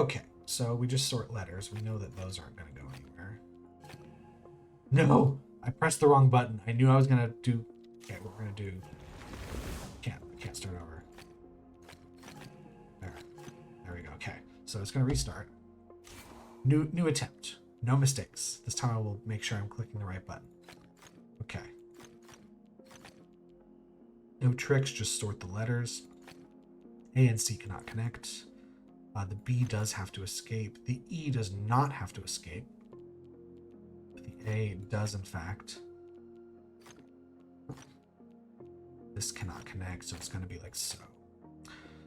Okay, so we just sort letters. We know that those aren't going to go anywhere. No, I pressed the wrong button. I knew I was going to do. Okay, what we're going to do. Can't start over. There we go. Okay, so it's going to restart. New attempt. No mistakes. This time I will make sure I'm clicking the right button. Okay. No tricks, just sort the letters. A and C cannot connect. The B does have to escape. The E does not have to escape. But the A does, in fact. This cannot connect, so it's going to be like so.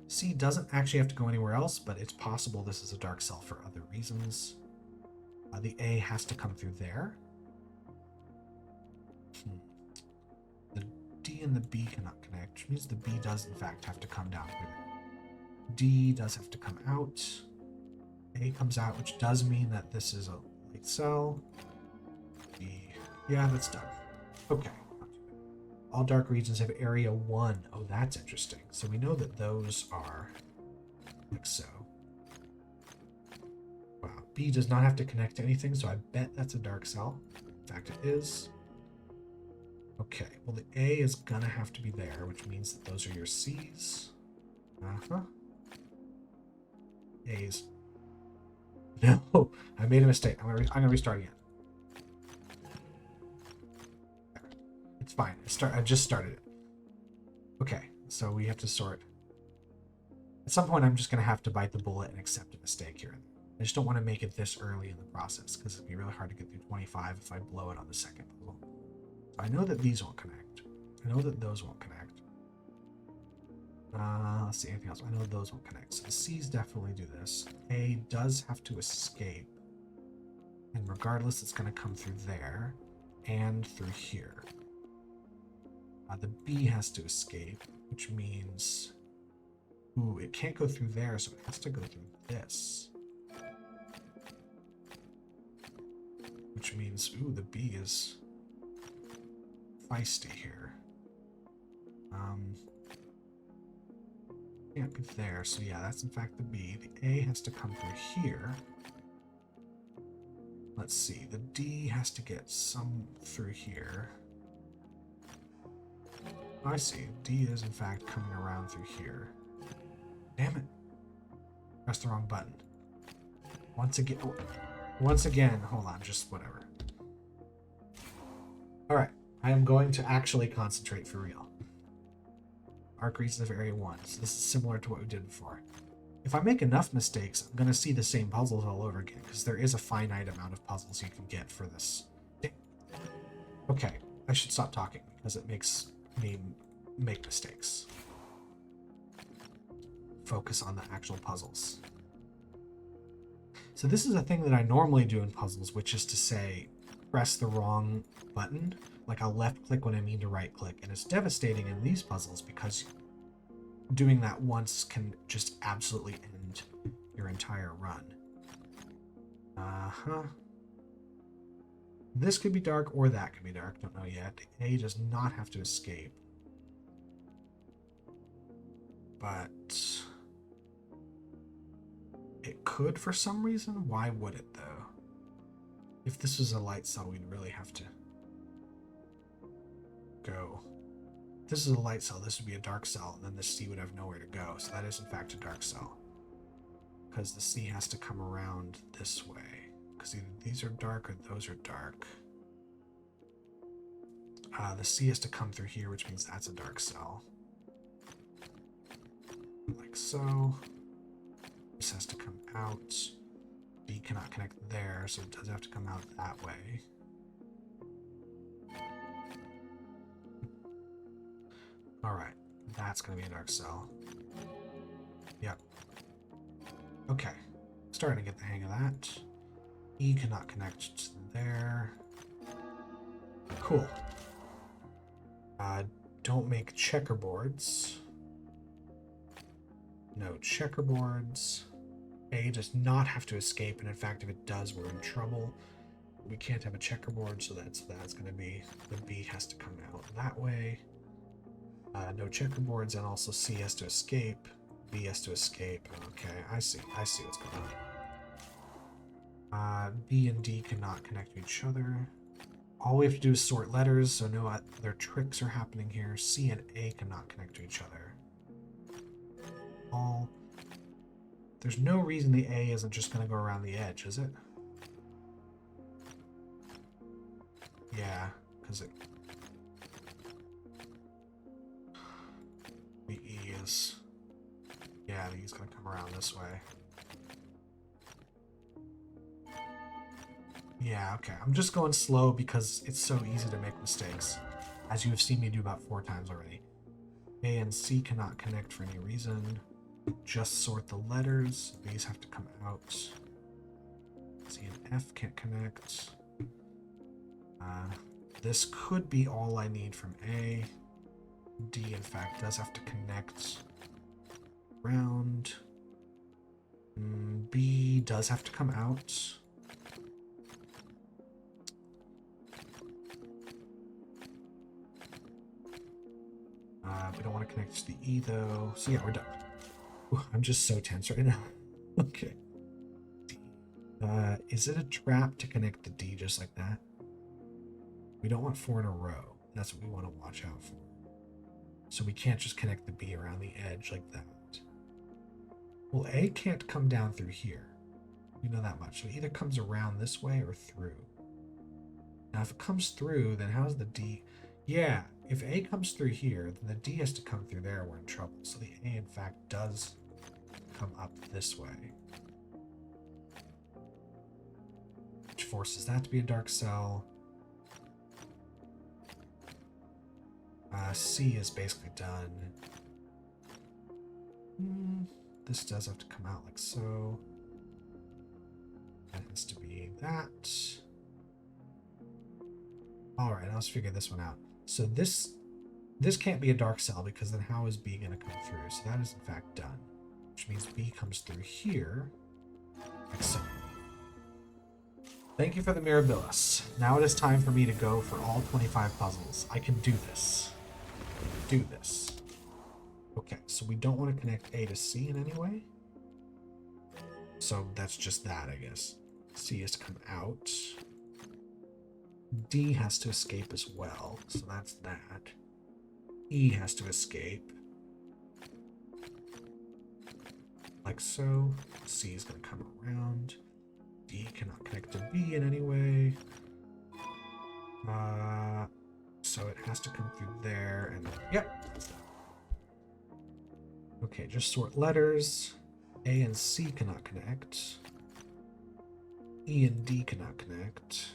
C doesn't actually have to go anywhere else, but it's possible this is a dark cell for other reasons. The A has to come through there. The D and the B cannot connect, which means the B does, in fact, have to come down here. D does have to come out. A comes out, which does mean that this is a light cell. B, yeah, that's done. Okay. All dark regions have area 1. Oh, that's interesting. So we know that those are like so. Wow. B does not have to connect to anything, so I bet that's a dark cell. In fact, it is. Okay. Well, the A is gonna have to be there, which means that those are your C's. A's. No, I made a mistake. I'm gonna restart again. It's fine. I just started it. Okay, so we have to sort. At some point, I'm just going to have to bite the bullet and accept a mistake here. I just don't want to make it this early in the process because it'd be really hard to get through 25 if I blow it on the second puzzle. I know that these won't connect. I know that those won't connect. Let's see, anything else? I know those won't connect. So the C's definitely do this. A does have to escape. And regardless, it's going to come through there and through here. The B has to escape, which means... Ooh, it can't go through there, so it has to go through this. Which means, ooh, the B is feisty here. Can't be there, so yeah, that's in fact the B. The A has to come through here. Let's see, the D has to get some through here. I see. D is in fact coming around through here. Damn it. Press the wrong button. Once again, hold on, just whatever. Alright, I am going to actually concentrate for real. Arc regions of area 1. So this is similar to what we did before. If I make enough mistakes, I'm going to see the same puzzles all over again, because there is a finite amount of puzzles you can get for this. Okay, I should stop talking, because it makes me make mistakes. Focus on the actual puzzles. So this is a thing that I normally do in puzzles, which is to say, press the wrong button. Like I'll left click when I mean to right click. And it's devastating in these puzzles because doing that once can just absolutely end your entire run. This could be dark or that could be dark. Don't know yet. A does not have to escape. But it could for some reason. Why would it though? If this was a light cell, we'd really have to go. If this is a light cell, this would be a dark cell, and then the C would have nowhere to go. So that is in fact a dark cell. Because the C has to come around this way. Because either these are dark or those are dark. The C has to come through here, which means that's a dark cell. Like so. This has to come out. B cannot connect there, so it does have to come out that way. Alright, that's going to be a dark cell. Yep. Okay, starting to get the hang of that. E cannot connect to there. Cool. Don't make checkerboards. No checkerboards. A does not have to escape, and in fact, if it does, we're in trouble. We can't have a checkerboard, so that's going to be the B has to come out that way. No checkerboards, and also C has to escape. B has to escape. Okay, I see what's going on. B and D cannot connect to each other. All we have to do is sort letters, so no other tricks are happening here. C and A cannot connect to each other. There's no reason the A isn't just going to go around the edge, is it? Yeah, because the E is... Yeah, the E's going to come around this way. Yeah, okay. I'm just going slow because it's so easy to make mistakes, as you have seen me do about 4 times already. A and C cannot connect for any reason. Just sort the letters. These have to come out. C and F can't connect. This could be all I need from A. D, in fact, does have to connect around. B does have to come out. We don't want to connect to the E, though. So yeah, we're done. Ooh, I'm just so tense right now. Okay. D. Is it a trap to connect the D just like that? We don't want 4 in a row. That's what we want to watch out for. So we can't just connect the B around the edge like that. Well, A can't come down through here. We know that much. So it either comes around this way or through. Now, if it comes through, then how's the D? Yeah, if A comes through here, then the D has to come through there. We're in trouble. So the A, in fact, does come up this way, which forces that to be a dark cell. C is basically done. This does have to come out like so. That has to be that. Alright, let's figure this one out. So this can't be a dark cell because then how is B going to come through? So that is in fact done. Which means B comes through here. Like so. Thank you for the Mirabilis. Now it is time for me to go for all 25 puzzles. I can do this. Do this. Okay, so we don't want to connect A to C in any way. So that's just that, I guess. C has to come out. D has to escape as well, so that's that. E has to escape. Like so. C is going to come around. D cannot connect to B in any way. So it has to come through there, and yep, that's that. Okay, just sort letters. A and C cannot connect. E and D cannot connect.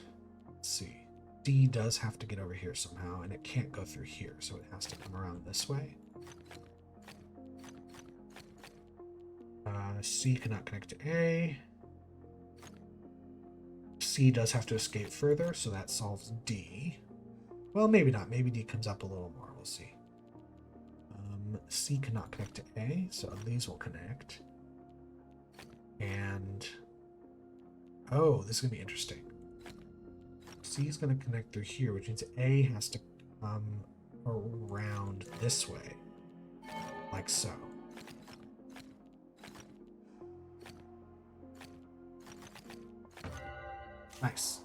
Let's see. D does have to get over here somehow, and it can't go through here, so it has to come around this way. C cannot connect to A. C does have to escape further, so that solves D. Well, maybe not. Maybe D comes up a little more. We'll see. C cannot connect to A, so these will connect. And... oh, this is going to be interesting. C is going to connect through here, which means A has to come around this way. Like so. Nice.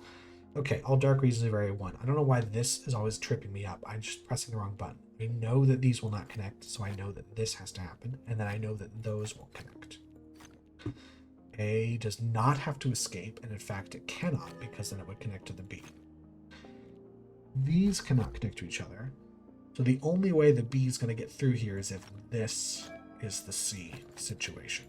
Okay, all dark regions of area 1. I don't know why this is always tripping me up. I'm just pressing the wrong button. I know that these will not connect, so I know that this has to happen, and then I know that those will connect. A does not have to escape, and in fact it cannot, because then it would connect to the B. These cannot connect to each other, so the only way the B is going to get through here is if this is the C situation.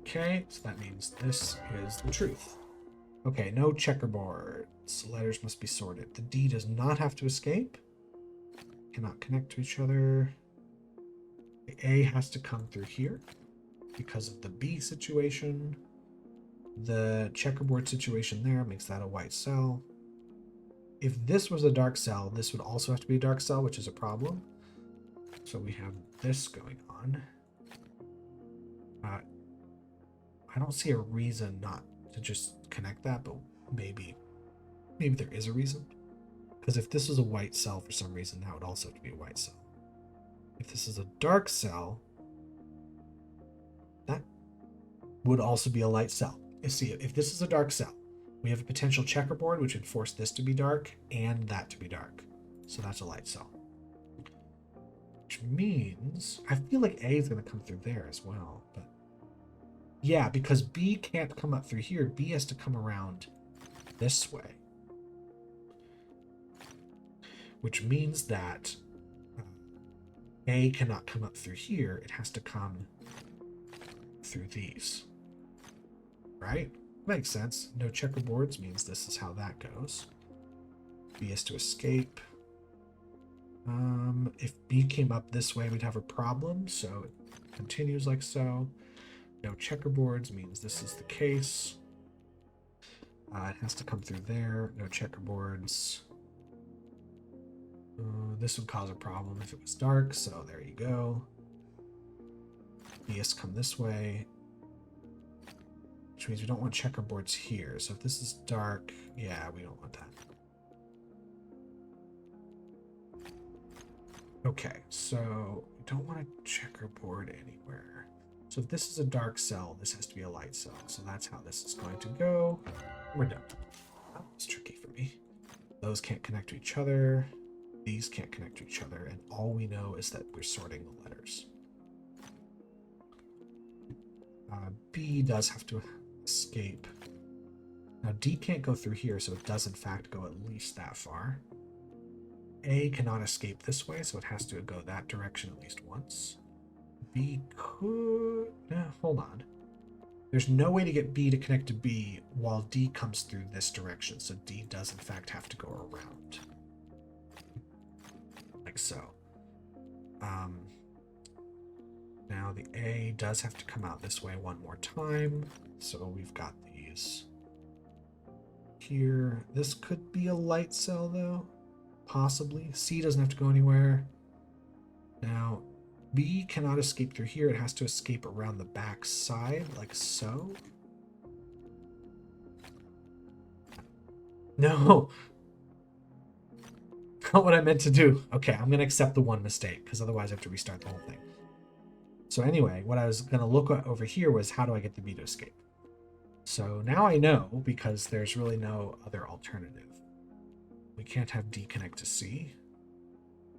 Okay, so that means this is the truth. Okay, no checkerboards. Letters must be sorted. The D does not have to escape. Cannot connect to each other. The A has to come through here because of the B situation. The checkerboard situation there makes that a white cell. If this was a dark cell, this would also have to be a dark cell, which is a problem. So we have this going on. I don't see a reason not to just connect that, but maybe there is a reason. Because if this is a white cell for some reason, that would also have to be a white cell. If this is a dark cell, that would also be a light cell. You see, if this is a dark cell, we have a potential checkerboard, which would force this to be dark and that to be dark. So that's a light cell. Which means, I feel like A is going to come through there as well. But yeah, because B can't come up through here. B has to come around this way. Which means that A cannot come up through here. It has to come through these. Right? Makes sense. No checkerboards means this is how that goes. B has to escape. If B came up this way, we'd have a problem. So it continues like so. No checkerboards means this is the case. It has to come through there. No checkerboards. This would cause a problem if it was dark, so there you go. B has to come this way, which means we don't want checkerboards here. So if this is dark, yeah, we don't want that. Okay, so we don't want a checkerboard anywhere. So if this is a dark cell, this has to be a light cell. So that's how this is going to go. We're done. That was tricky for me. Those can't connect to each other. These can't connect to each other. And all we know is that we're sorting the letters. B does have to escape. Now D can't go through here, so it does in fact go at least that far. A cannot escape this way, so it has to go that direction at least once. B could... hold on. There's no way to get B to connect to B while D comes through this direction, so D does in fact have to go around. Like so. Now the A does have to come out this way one more time, so we've got these here. This could be a light cell though. Possibly. C doesn't have to go anywhere. Now, B cannot escape through here. It has to escape around the back side, like so. No! Not what I meant to do. Okay, I'm going to accept the one mistake, because otherwise I have to restart the whole thing. So anyway, what I was going to look at over here was how do I get the B to escape? So now I know, because there's really no other alternative. We can't have D connect to C.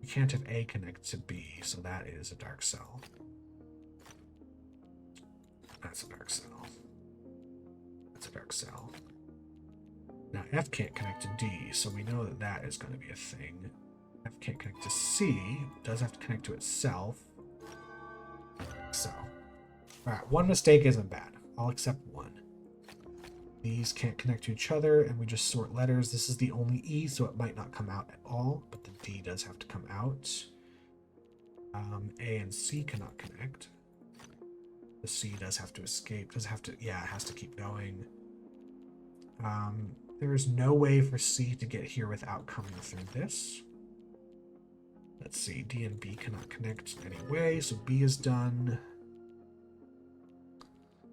We can't have A connect to B, so that is a dark cell. That's a dark cell. That's a dark cell. Now F can't connect to D, so we know that that is going to be a thing. F can't connect to C. It does have to connect to itself. So, alright, one mistake isn't bad. I'll accept one. These can't connect to each other, and we just sort letters. This is the only E, so it might not come out at all, but the D does have to come out. A and C cannot connect. The C does have to escape. Does have to, yeah, it has to keep going. There is no way for C to get here without coming through this. Let's see, D and B cannot connect in any way, so B is done.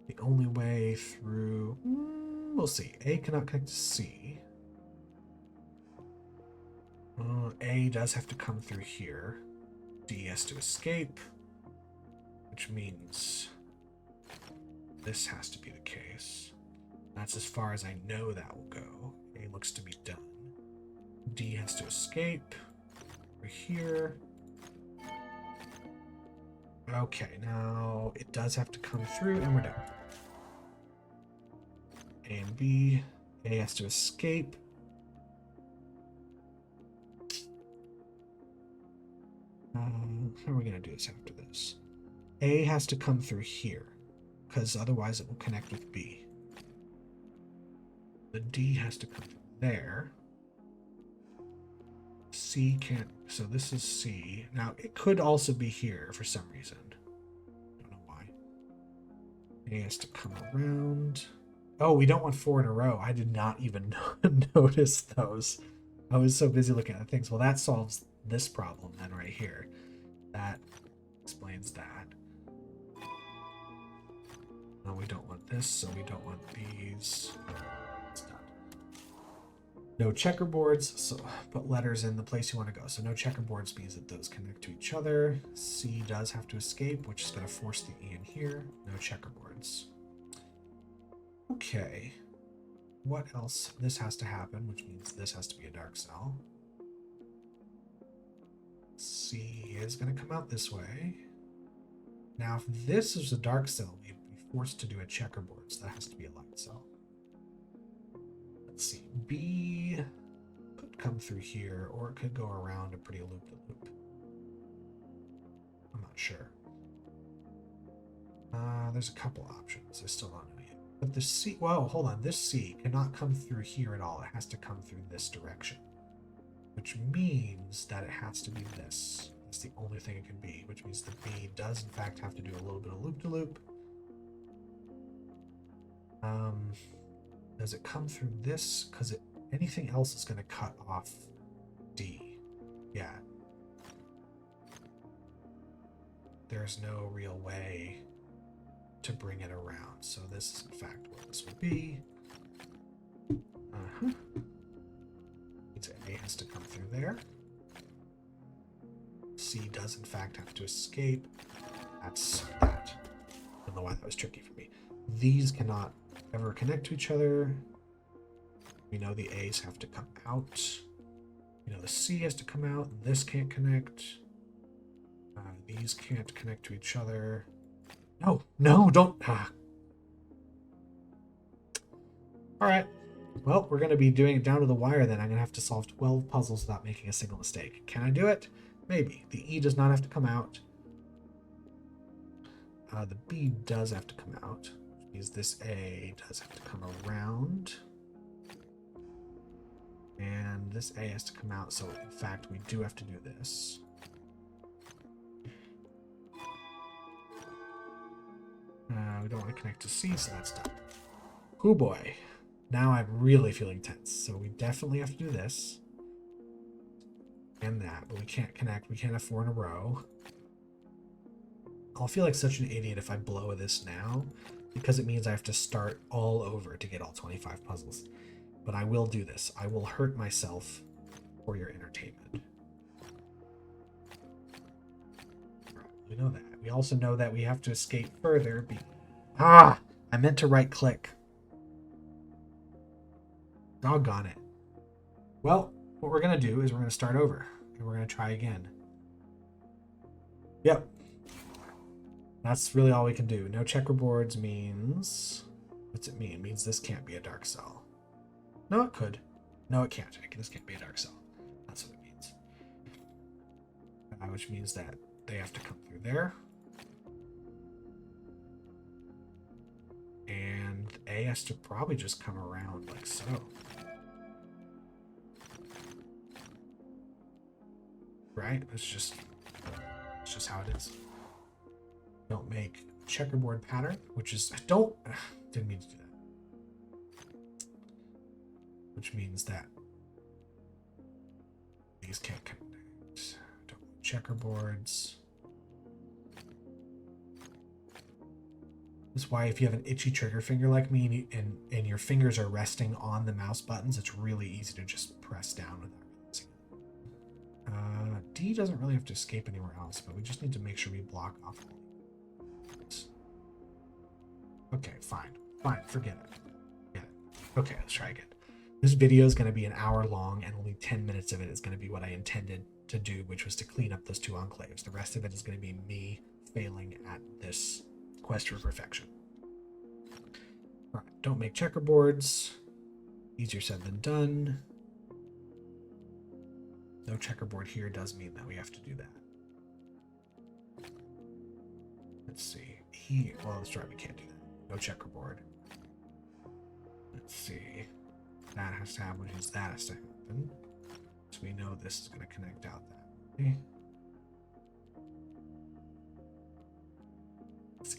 The only way through... we'll see. A cannot connect to C. A does have to come through here. D has to escape, which means this has to be the case. That's as far as I know that will go. A looks to be done. D has to escape. Over here. Okay, now it does have to come through, and we're done. A and B. A has to escape. How are we going to do this after this? A has to come through here, because otherwise it will connect with B. The D has to come there. C can't, so this is C. Now, it could also be here for some reason. Don't know why. A has to come around. Oh, we don't want 4 in a row. I did not even notice those. I was so busy looking at things. Well, that solves this problem then right here. That explains that. No, we don't want this, so we don't want these. It's done. No checkerboards, so put letters in the place you want to go. So no checkerboards means that those connect to each other. C does have to escape, which is going to force the E in here. No checkerboards. Okay. What else? This has to happen, which means this has to be a dark cell. C is going to come out this way. Now, if this is a dark cell, we'd be forced to do a checkerboard, so that has to be a light cell. Let's see. B could come through here, or it could go around a pretty loop-to-loop. I'm not sure. There's a couple options. I still don't know yet. But the C, whoa, hold on. This C cannot come through here at all. It has to come through this direction, which means that it has to be this. That's the only thing it can be, which means the B does in fact have to do a little bit of loop-to-loop. Does it come through this? Because anything else is going to cut off D. Yeah. There's no real way to bring it around. So this is in fact what this would be. A has to come through there. C does in fact have to escape. That's that. I don't know why that was tricky for me. These cannot ever connect to each other. We know the A's have to come out. We know the C has to come out. This can't connect. These can't connect to each other. No, don't. All right. Well, we're going to be doing it down to the wire then. I'm going to have to solve 12 puzzles without making a single mistake. Can I do it? Maybe. The E does not have to come out. The B does have to come out, which means this A does have to come around. And this A has to come out, so in fact we do have to do this. We don't want to connect to C, so that's done. Oh boy. Now I'm really feeling tense. So we definitely have to do this. And that, but we can't connect. We can't have 4 in a row. I'll feel like such an idiot if I blow this now, because it means I have to start all over to get all 25 puzzles. But I will do this. I will hurt myself for your entertainment. We know that. We also know that we have to escape further. I meant to right click. Doggone it. Well, what we're going to do is we're going to start over. And we're going to try again. Yep. That's really all we can do. No checkerboards means... What's it mean? It means this can't be a dark cell. No, it could. No, it can't. This can't be a dark cell. That's what it means. Which means that they have to come through there. And A has to probably just come around like so. Right? It's just how it is. Don't make checkerboard pattern, which is didn't mean to do that. Which means that these can't connect. Don't checkerboards. That's why if you have an itchy trigger finger like me and your fingers are resting on the mouse buttons, it's really easy to just press down without realizing it. D doesn't really have to escape anywhere else, but we just need to make sure we block off. Okay, fine, forget it. Okay, let's try again. This video is going to be an hour long, and only 10 minutes of it is going to be what I intended to do, which was to clean up those 2 enclaves. The rest of it is going to be me failing at this quest for perfection. All right, don't make checkerboards. Easier said than done. No checkerboard here does mean that we have to do that. Let's see. Here, well, let's try. We can't do that. No checkerboard. Let's see. That has to happen, which means that has to happen. So we know this is going to connect out that way.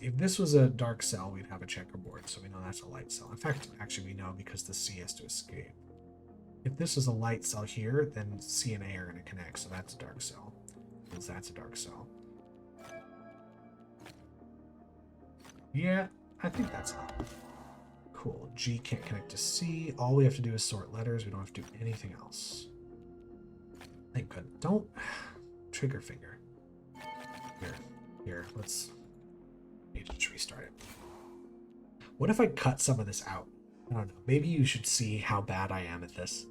If this was a dark cell, we'd have a checkerboard, so we know that's a light cell. In fact, actually we know because the C has to escape. If this is a light cell here, then C and A are going to connect, so that's a dark cell. Because that's a dark cell. Yeah, I think that's all. Cool. G can't connect to C. All we have to do is sort letters. We don't have to do anything else. Thank God. Don't trigger finger. Here. Let's need to just restart it. What if I cut some of this out? I don't know. Maybe you should see how bad I am at this.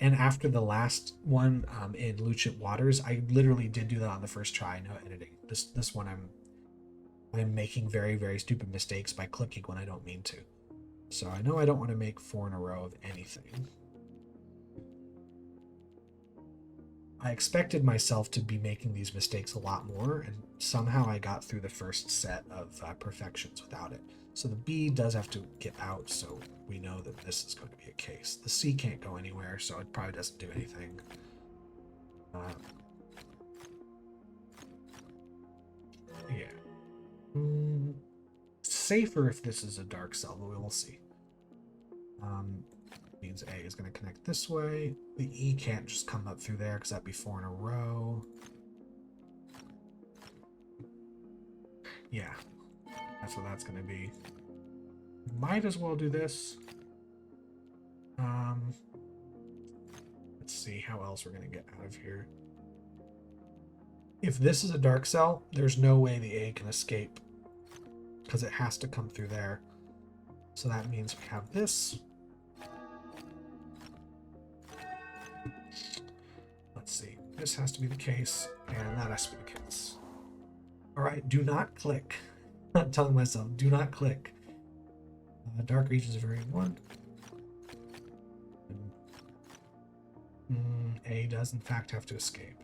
And after the last one in Lucid Waters, I literally did do that on the first try, no editing. This one I'm making very, very stupid mistakes by clicking when I don't mean to. So I know I don't want to make 4 in a row of anything. I expected myself to be making these mistakes a lot more, and somehow I got through the first set of perfections without it. So the B does have to get out, so we know that this is going to be a case. The C can't go anywhere, so it probably doesn't do anything. Yeah. Safer if this is a dark cell, but we will see. Means A is going to connect this way. The E can't just come up through there because that'd be 4 in a row. Yeah, that's what that's going to be. Might as well do this. Let's see how else we're going to get out of here. If this is a dark cell, there's no way the A can escape because it has to come through there. So that means we have this. Let's see. This has to be the case, and that has to be the case. All right, do not click. I'm telling myself, do not click. Dark regions of area 1. A does, in fact, have to escape.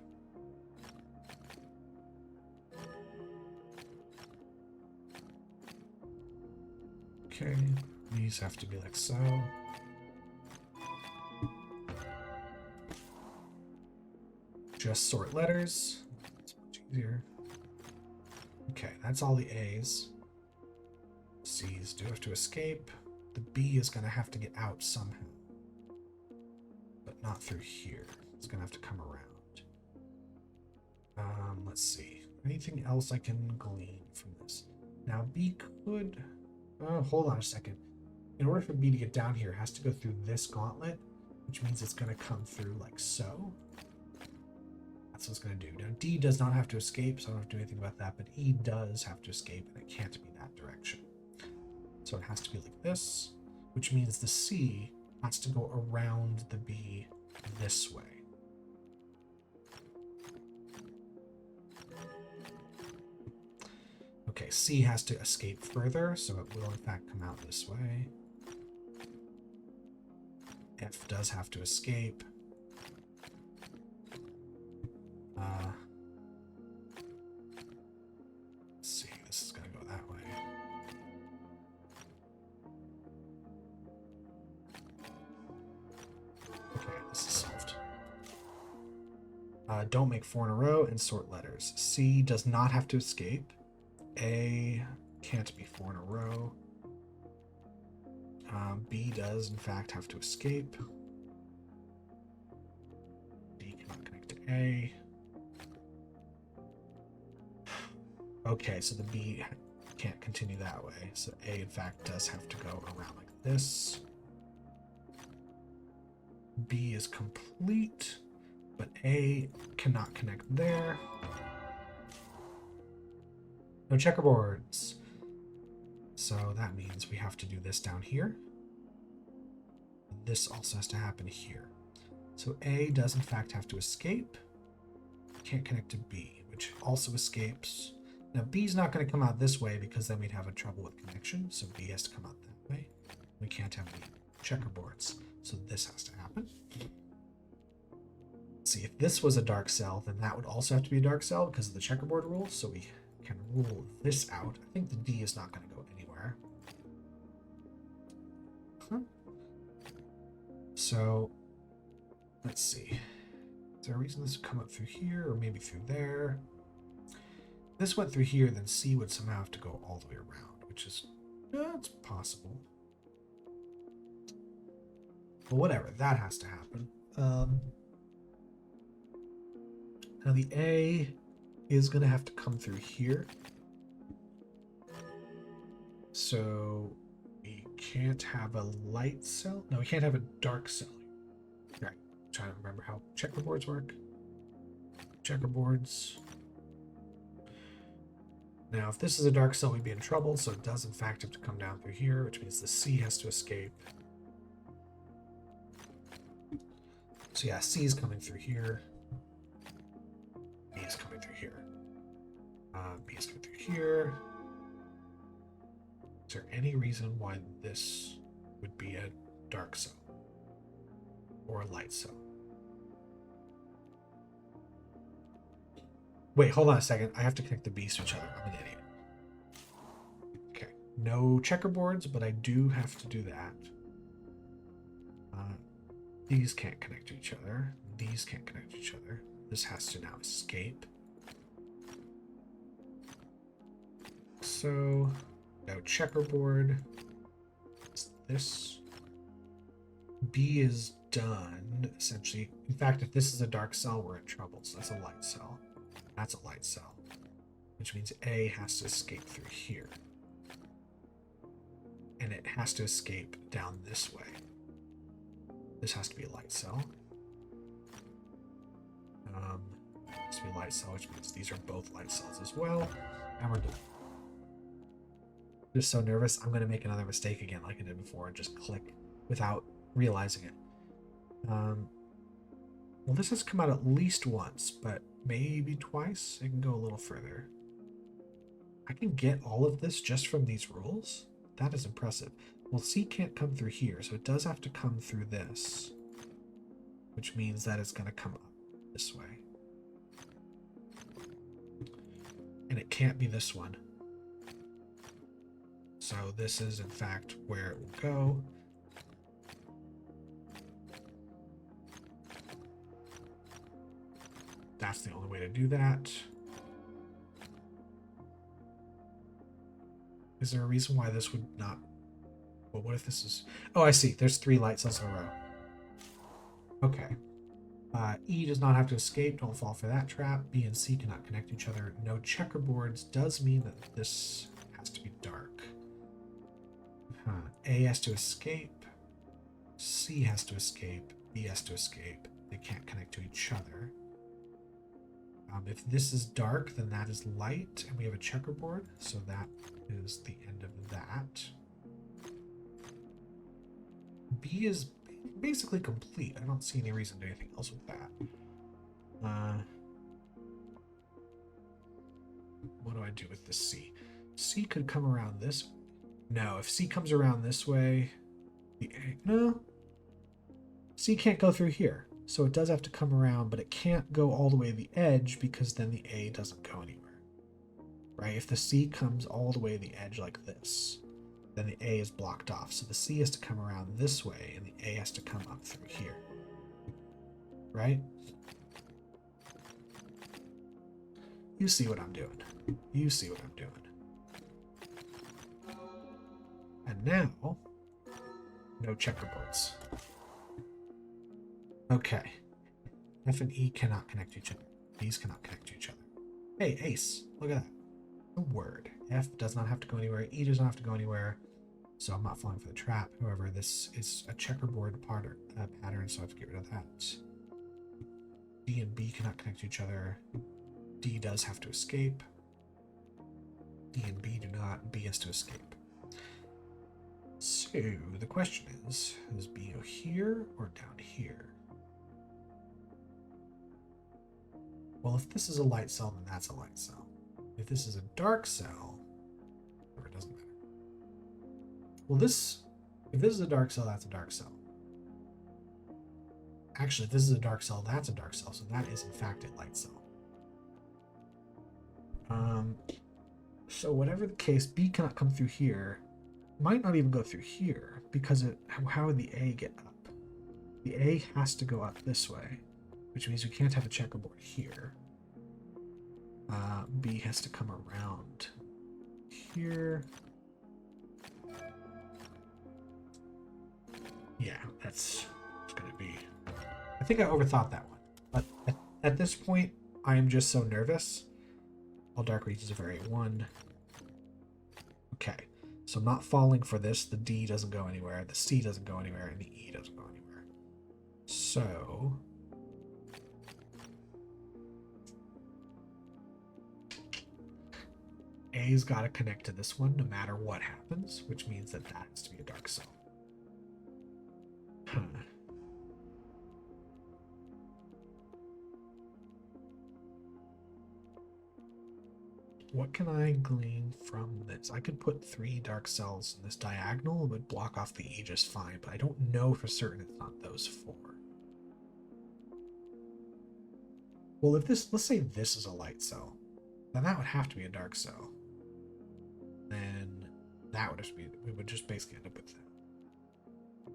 Okay, these have to be like so. Just sort letters. It's much easier. Okay, that's all the A's. C's do have to escape. The B is going to have to get out somehow. But not through here. It's going to have to come around. Let's see. Anything else I can glean from this? Now, B could... hold on a second. In order for B to get down here, it has to go through this gauntlet, which means it's going to come through like so. That's what it's going to do. Now, D does not have to escape, so I don't have to do anything about that, but E does have to escape, and it can't be that direction. So it has to be like this, which means the C has to go around the B this way. Okay, C has to escape further, so it will in fact come out this way. F does have to escape. Let's see, this is going to go that way. Okay, this is solved. Don't make 4 in a row and sort letters. C does not have to escape. A can't be 4 in a row. B does, in fact, have to escape. D cannot connect to A. Okay, so the B can't continue that way. So A, in fact, does have to go around like this. B is complete, but A cannot connect there. No checkerboards. So that means we have to do this down here. This also has to happen here. So A does in fact have to escape. Can't connect to B, which also escapes. Now B's not going to come out this way because then we'd have a trouble with connection. So B has to come out that way. We can't have any checkerboards. So this has to happen. Let's see, if this was a dark cell, then that would also have to be a dark cell because of the checkerboard rule. So we can rule this out. I think the D is not going to go anywhere. So let's see. Is there a reason this would come up through here or maybe through there? If this went through here, then C would somehow have to go all the way around, which is, it's possible. But whatever, that has to happen. Now the A is going to have to come through here. So we can't have a light cell. No, we can't have a dark cell. Right. I'm trying to remember how checkerboards work. Checkerboards. Now, if this is a dark cell, we'd be in trouble, so it does in fact have to come down through here, which means the C has to escape. So yeah, C is coming through here. B is coming through here. B is coming through here. Is there any reason why this would be a dark cell? Or a light cell? Wait, hold on a second. I have to connect the B's to each other. I'm an idiot. Okay. No checkerboards, but I do have to do that. These can't connect to each other. These can't connect to each other. This has to now escape. So, no checkerboard. This. B is done, essentially. In fact, if this is a dark cell, we're in trouble. So that's a light cell. That's a light cell. Which means A has to escape through here. And it has to escape down this way. This has to be a light cell. It has to be a light cell, which means these are both light cells as well. And we're done. Just so nervous, I'm going to make another mistake again like I did before and just click without realizing it. Well, this has come out at least once, but maybe twice. It can go a little further. I can get all of this just from these rules? That is impressive. Well, C can't come through here, so it does have to come through this, which means that it's going to come up this way. And it can't be this one. So this is, in fact, where it will go. That's the only way to do that. Is there a reason why this would not... Well, what if this is... Oh, I see. There's 3 light cells in a row. Okay. E does not have to escape. Don't fall for that trap. B and C cannot connect to each other. No checkerboards does mean that this has to be dark. A has to escape. C has to escape. B has to escape. They can't connect to each other. If this is dark, then that is light, and we have a checkerboard, so that is the end of that. B is basically complete. I don't see any reason to do anything else with that. What do I do with this C? C could come around this. No, if C comes around this way, the A, no. C can't go through here. So it does have to come around, but it can't go all the way to the edge because then the A doesn't go anywhere. Right? If the C comes all the way to the edge like this, then the A is blocked off. So the C has to come around this way and the A has to come up through here. Right? You see what I'm doing. You see what I'm doing. And now, no checkerboards. Okay. F and E cannot connect to each other. These cannot connect to each other. Hey, ace. Look at that. A word. F does not have to go anywhere. E does not have to go anywhere. So I'm not falling for the trap. However, this is a checkerboard pattern, so I have to get rid of that. D and B cannot connect to each other. D does have to escape. D and B do not. B has to escape. So the question is B go here or down here? Well, if this is a light cell, then that's a light cell. If this is a dark cell, or it doesn't matter. Well, if this is a dark cell, that's a dark cell. Actually, if this is a dark cell, that's a dark cell. So that is, in fact, a light cell. So whatever the case, B cannot come through here. Might not even go through here, because how would the A get up? The A has to go up this way, which means we can't have a checkerboard here. B has to come around here. Yeah, that's going to be... I think I overthought that one. But at this point, I am just so nervous. All dark regions of area 1. Okay, So I'm not falling for this. The D doesn't go anywhere, the C doesn't go anywhere, and the E doesn't go anywhere. So A's got to connect to this one no matter what happens, which means that that has to be a dark cell. Huh. What can I glean from this? I could put 3 dark cells in this diagonal. It would block off the E just fine, but I don't know for certain it's not those 4. Well, if this, let's say this is a light cell, then that would have to be a dark cell. Then that would just be, we would just basically end up with that.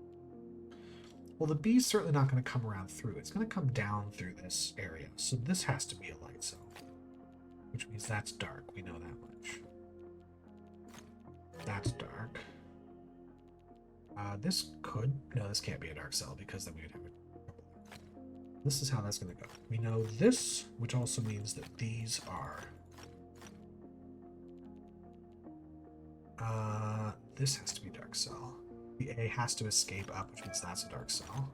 Well, the B is certainly not going to come around through. It's going to come down through this area. So this has to be a light cell, which means that's dark. We know that much. That's dark. This could, no, this can't be a dark cell because then we would have a trouble. This is how that's going to go. We know this, which also means that these are this has to be dark cell. The A has to escape up, which means that's a dark cell.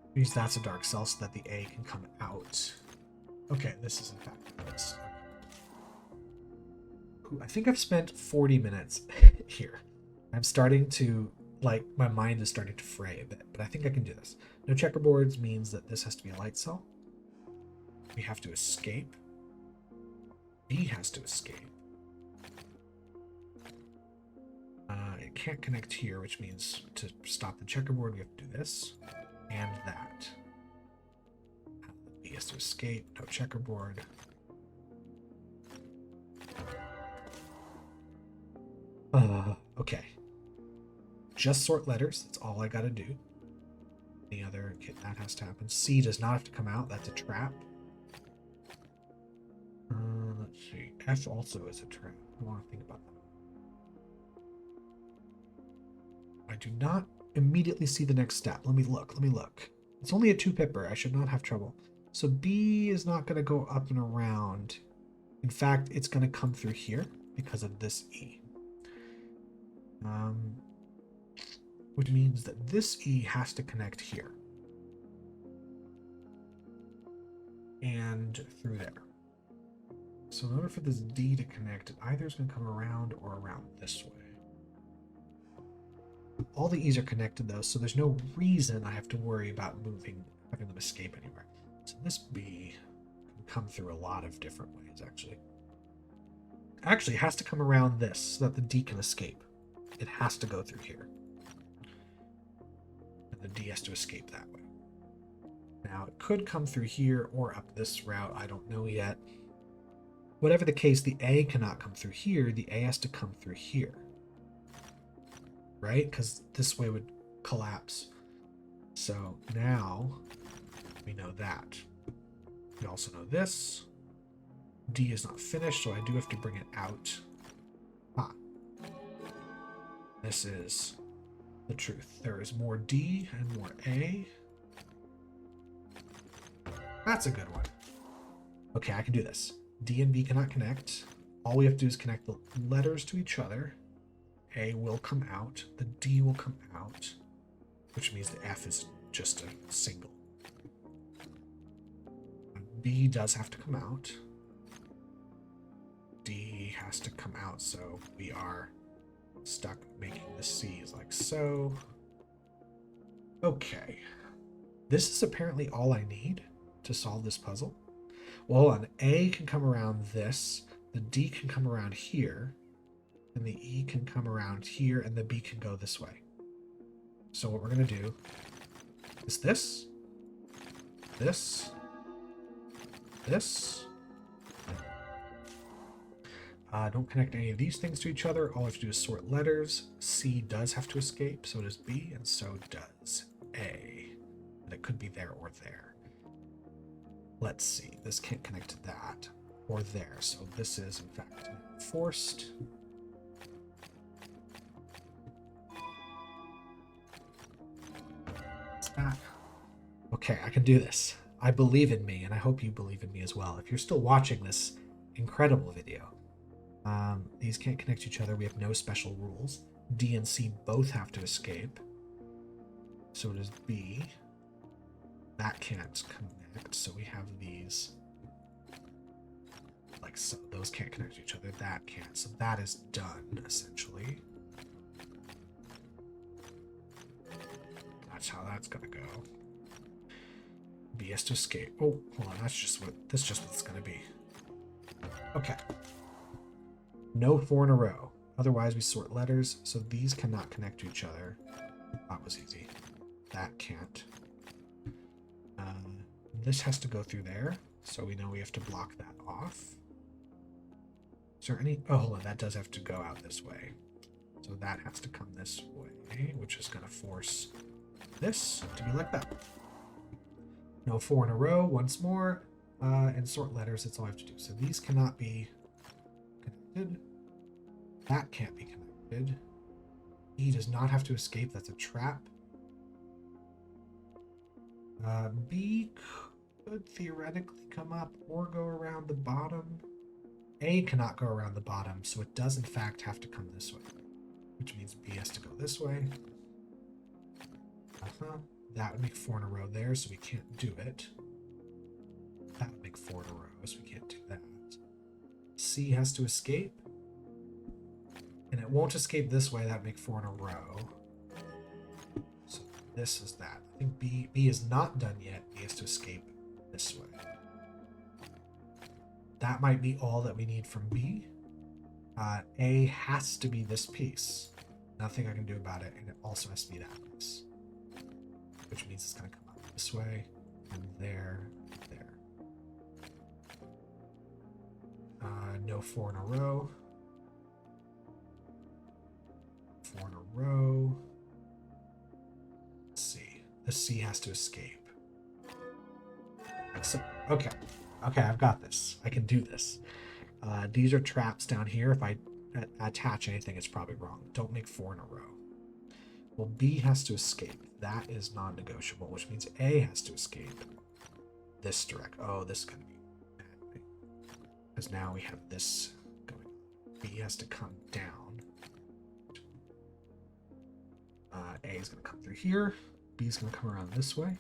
Which means that's a dark cell so that the A can come out. Okay, this is in fact this. Ooh, I think I've spent 40 minutes here. I'm starting to, like, my mind is starting to fray a bit, but I think I can do this. No checkerboards means that this has to be a light cell. We have to escape. B has to escape. It can't connect here, which means to stop the checkerboard, we have to do this and that. B has to escape, no checkerboard. Okay. Just sort letters, that's all I gotta do. Any other, okay, that has to happen. C does not have to come out, that's a trap. Let's see, F also is a trap. I want to think about that. I do not immediately see the next step. Let me look. It's only a 2-pipper. I should not have trouble. So B is not going to go up and around. In fact, it's going to come through here because of this E. Which means that this E has to connect here. And through there. So in order for this D to connect, it either is going to come around or around this way. All the E's are connected though, so there's no reason I have to worry about having them escape anywhere. So this B can come through a lot of different ways, actually. Actually, it has to come around this so that the D can escape. It has to go through here. And the D has to escape that way. Now, it could come through here or up this route. I don't know yet. Whatever the case, the A cannot come through here. The A has to come through here. Right? Because this way would collapse. So now we know that. We also know this. D is not finished, so I do have to bring it out. Ah. This is the truth. There is more D and more A. That's a good one. Okay, I can do this. D and B cannot connect. All we have to do is connect the letters to each other. A will come out, the D will come out, which means the F is just a single. B does have to come out. D has to come out, so we are stuck making the C's like so. Okay. This is apparently all I need to solve this puzzle. Well, hold on. A can come around this, the D can come around here, and the E can come around here, and the B can go this way. So what we're going to do is this, don't connect any of these things to each other. All I have to do is sort letters. C does have to escape, so does B, and so does A. And it could be there or there. Let's see. This can't connect to that or there, so this is, in fact, forced. Okay, I can do this. I believe in me, and I hope you believe in me as well. If you're still watching this incredible video, These can't connect to each other. We have no special rules. D and C both have to escape. So does B. That can't connect, so we have these like so. Those can't connect to each other. That can't. So that is done, essentially. That's how that's gonna go. B has to escape. Oh, hold on. That's just what it's gonna be. Okay. No 4 in a row. Otherwise, we sort letters, so these cannot connect to each other. That was easy. That can't. This has to go through there, so we know we have to block that off. Is there any... Oh, hold on. That does have to go out this way. So that has to come this way, which is going to force this to be like that. No 4 in a row, once more. And sort letters, that's all I have to do. So these cannot be connected. That can't be connected. E does not have to escape. That's a trap. B could theoretically come up or go around the bottom. A cannot go around the bottom, so it does in fact have to come this way, which means B has to go this way. That would make 4 in a row there, so we can't do it. That would make 4 in a row, so we can't do that. C has to escape. And it won't escape this way, that would make 4 in a row. So this is that. I think B is not done yet. B has to escape this way. That might be all that we need from B. A has to be this piece. Nothing I can do about it, and it also has to be that piece. Which means it's going to come up this way, and there, and there. No 4 in a row. 4 in a row. Let's see. The C has to escape. So, okay. Okay, I've got this. I can do this. These are traps down here. If I attach anything, it's probably wrong. Don't make 4 in a row. Well, B has to escape. That is non-negotiable, which means A has to escape. This direct. Oh, this is going to be bad. Because now we have this going. B has to come down. A is going to come through here. B is going to come around this way.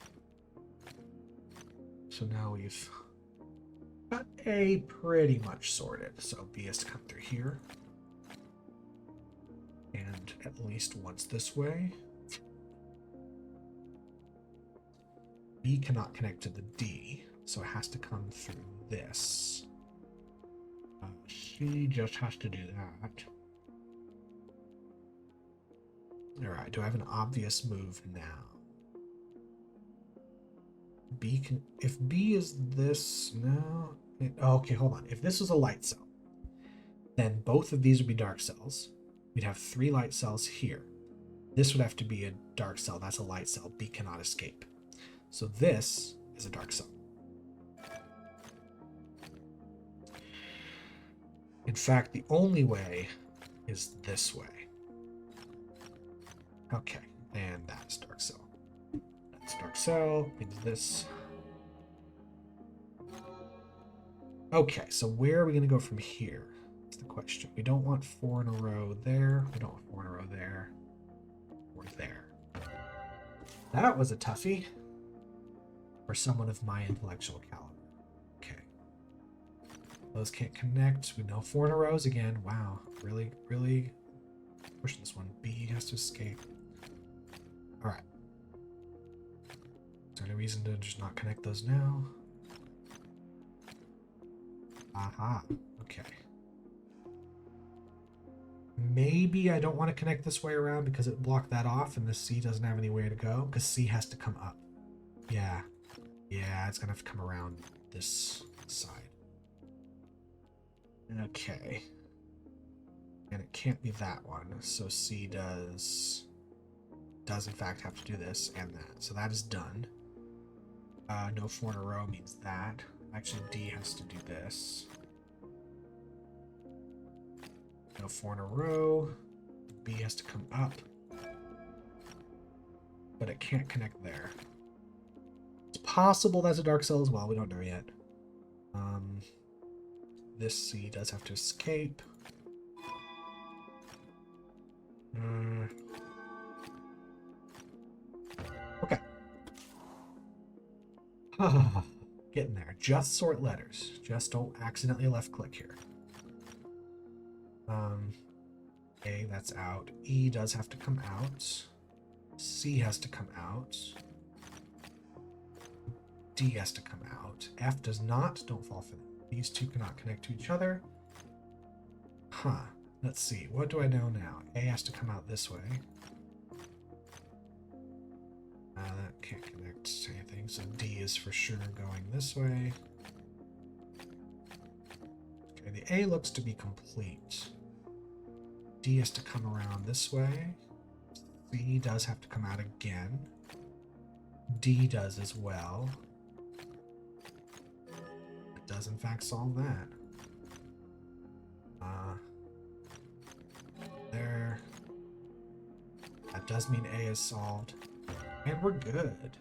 So now we've got A pretty much sorted. So B has to come through here. And at least once this way. B cannot connect to the D, so it has to come through this. C just has to do that. Alright, do I have an obvious move now? B can... If B is this... No... Okay, hold on. If this was a light cell, then both of these would be dark cells. We'd have 3 light cells here. This would have to be a dark cell. That's a light cell. B cannot escape. So this is a dark cell. In fact, the only way is this way. Okay, and that's dark cell. That's dark cell, means this. Okay, so where are we going to go from here? That's the question. We don't want 4 in a row there. We don't want 4 in a row there. Or there. That was a toughie. For someone of my intellectual caliber. Okay. Those can't connect. We know 4 in a rows again. Wow. Really, really pushing this one. B has to escape. Alright. Is there any reason to just not connect those now? Aha. Okay. Maybe I don't want to connect this way around because it blocked that off and the C doesn't have any way to go because C has to come up. Yeah. Yeah, it's going to have to come around this side. Okay. And it can't be that one. So C does in fact have to do this and that. So that is done. No 4 in a row means that. Actually, D has to do this. No 4 in a row. B has to come up. But it can't connect there. It's possible that's a dark cell as well. We don't know yet. This C does have to escape. Okay. Getting there. Just sort letters. Just don't accidentally left click here. A, that's out. E does have to come out. C has to come out. D has to come out. F does not. Don't fall for that. These two cannot connect to each other. Huh. Let's see. What do I know now? A has to come out this way. That can't connect to anything. So D is for sure going this way. Okay, the A looks to be complete. D has to come around this way. C does have to come out again. D does as well. It does in fact solve that. There. That does mean A is solved. And we're good.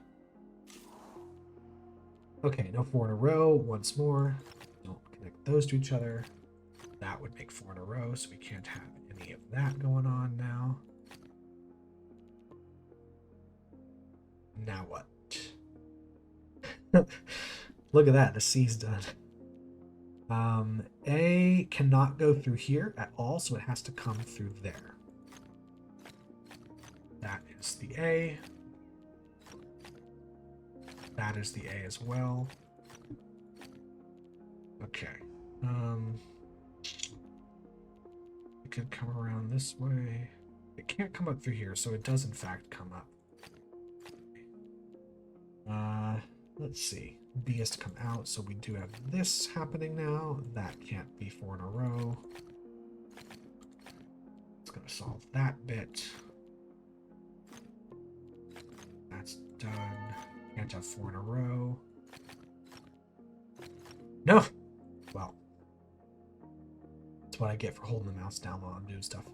Okay, no 4 in a row. Once more. Don't connect those to each other. That would make 4 in a row, so we can't have any of that going on now. Now what? Look at that, the C's done. A cannot go through here at all, so it has to come through there. That is the A. That is the A as well. Okay. It could come around this way. It can't come up through here, so it does in fact come up. Let's see. B has to come out, so we do have this happening now. That can't be 4 in a row. It's going to solve that bit. That's done. Can't have 4 in a row. No! Well. That's what I get for holding the mouse down while I'm doing stuff.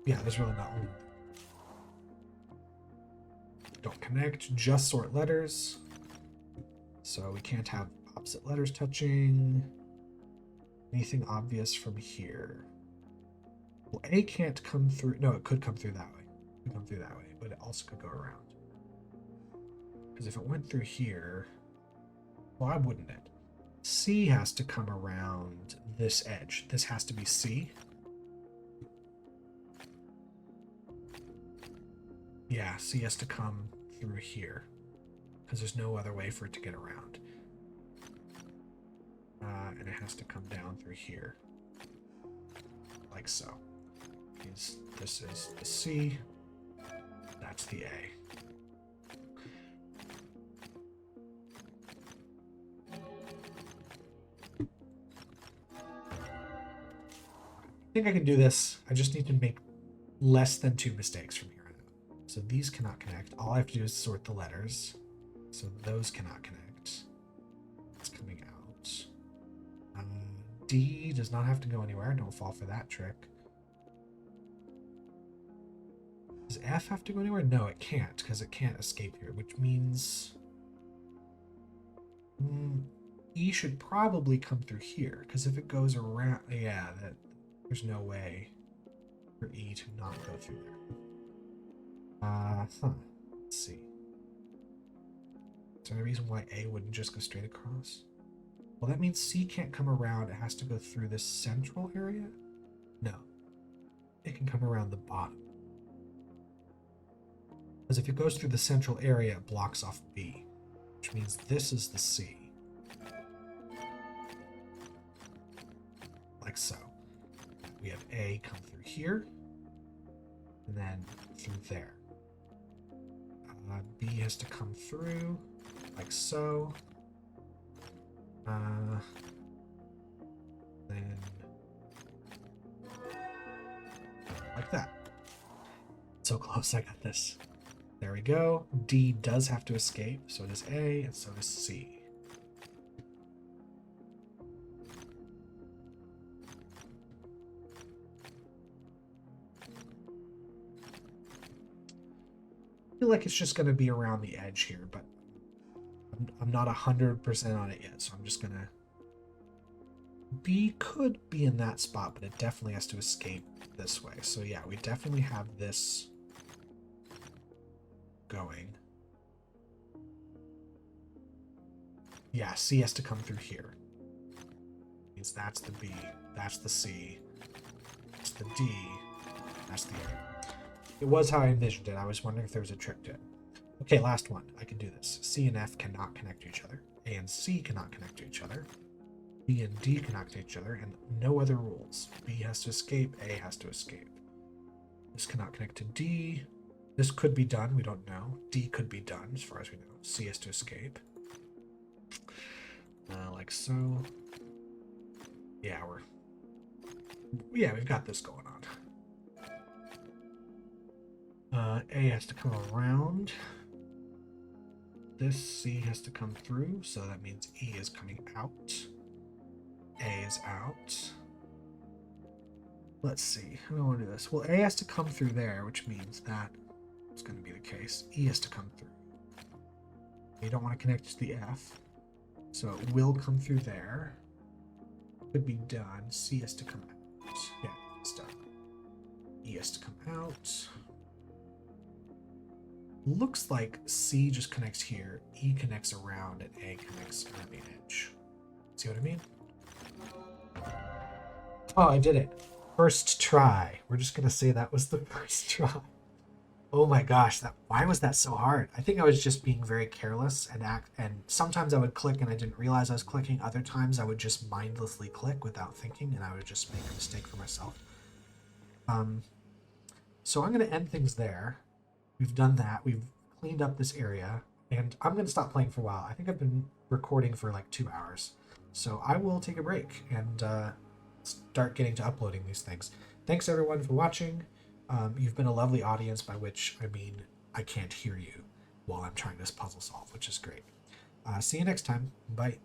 Yeah, there's really not one. Don't connect, just sort letters. So we can't have opposite letters touching. Anything obvious from here? Well, A can't come through. No, it could come through that way. It could come through that way, but it also could go around. Because if it went through here, why wouldn't it? C has to come around this edge. This has to be C. Yeah, C has to come through here because there's no other way for it to get around. And it has to come down through here, like so. This is the C, that's the A. I think I can do this. I just need to make less than 2 mistakes from here. So these cannot connect. All I have to do is sort the letters. So those cannot connect. It's coming out. D does not have to go anywhere. Don't fall for that trick. Does F have to go anywhere? No, it can't, because it can't escape here, which means E should probably come through here, because if it goes around, yeah, there's no way for E to not go through there. Let's see. Is there any reason why A wouldn't just go straight across? Well, that means C can't come around. It has to go through this central area? No. It can come around the bottom. Because if it goes through the central area, it blocks off B, which means this is the C. Like so. We have A come through here, and then through there. B has to come through, like so. Then like that. So close, I got this. There we go. D does have to escape, so does A, and so does C. I feel like it's just going to be around the edge here, but I'm not 100% on it yet, so I'm just going to B could be in that spot, but it definitely has to escape this way. So yeah, we definitely have this going. Yeah, C has to come through here. Means that's the B, that's the C, that's the D, that's the A. It was how I envisioned it. I was wondering if there was a trick to it. Okay, last one. I can do this. C and F cannot connect to each other. A and C cannot connect to each other. B and D cannot connect to each other, and no other rules. B has to escape, A has to escape. This cannot connect to D. This could be done, we don't know. D could be done, as far as we know. C has to escape. Like so. Yeah, we've got this going on. A has to come around. This C has to come through, so that means E is coming out. A is out. Let's see, how do I want to do this? Well, A has to come through there, which means that it's going to be the case. E has to come through. You don't want to connect to the F, so it will come through there. Could be done. C has to come out. Yeah, it's done. E has to come out. Looks like C just connects here, E connects around, and A connects on the edge. See what I mean? Oh, I did it. First try. We're just gonna say that was the first try. Oh my gosh, why was that so hard? I think I was just being very careless and sometimes I would click and I didn't realize I was clicking. Other times I would just mindlessly click without thinking and I would just make a mistake for myself. So I'm gonna end things there. We've done that. We've cleaned up this area and I'm gonna stop playing for a while. I think I've been recording for like 2 hours. So I will take a break and start getting to uploading these things. Thanks everyone for watching. You've been a lovely audience, by which I mean I can't hear you while I'm trying this puzzle solve, which is great. See you next time. Bye.